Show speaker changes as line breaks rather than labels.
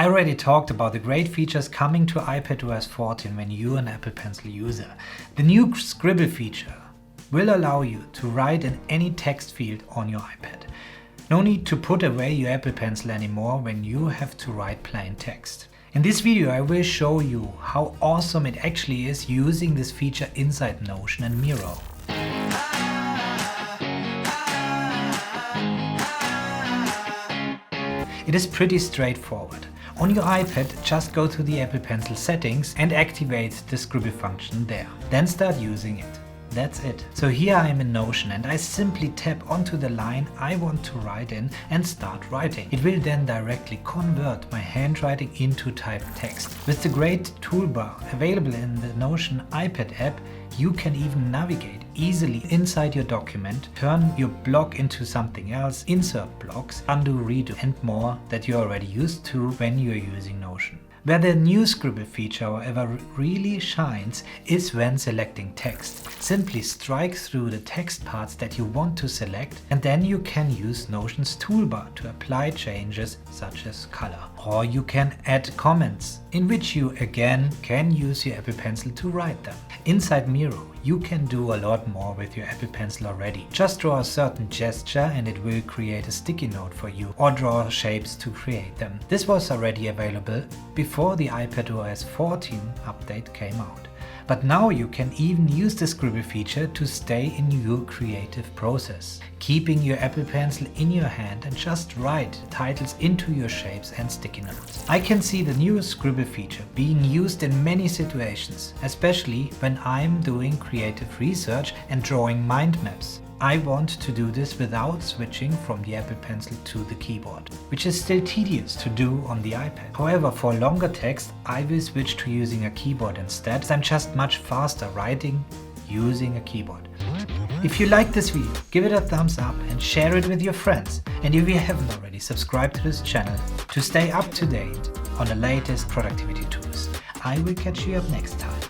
I already talked about the great features coming to iPadOS 14 when you're an Apple Pencil user. The new Scribble feature will allow you to write in any text field on your iPad. No need to put away your Apple Pencil anymore when you have to write plain text. In this video I will show you how awesome it actually is using this feature inside Notion and Miro. It is pretty straightforward. On your iPad, just go to the Apple Pencil settings and activate the Scribble function there. Then start using it. That's it. So here I am in Notion and I simply tap onto the line I want to write in and start writing. It will then directly convert my handwriting into typed text. With the great toolbar available in the Notion iPad app, you can even navigate easily inside your document, turn your block into something else, insert blocks, undo, redo and more that you're already used to when you're using Notion. Where the new Scribble feature, however, really shines is when selecting text. Simply strike through the text parts that you want to select and then you can use Notion's toolbar to apply changes such as color. Or you can add comments, in which you again can use your Apple Pencil to write them. Inside Miro, you can do a lot more with your Apple Pencil already. Just draw a certain gesture and it will create a sticky note for you, or draw shapes to create them. This was already available before the iPadOS 14 update came out. But now you can even use the Scribble feature to stay in your creative process, keeping your Apple Pencil in your hand and just write titles into your shapes and sticky notes. I can see the new Scribble feature being used in many situations, especially when I'm doing creative research and drawing mind maps. I want to do this without switching from the Apple Pencil to the keyboard, which is still tedious to do on the iPad. However, for longer text, I will switch to using a keyboard instead, as I'm just much faster writing using a keyboard. If you like this video, give it a thumbs up and share it with your friends. And if you haven't already, subscribe to this channel to stay up to date on the latest productivity tools. I will catch you up next time.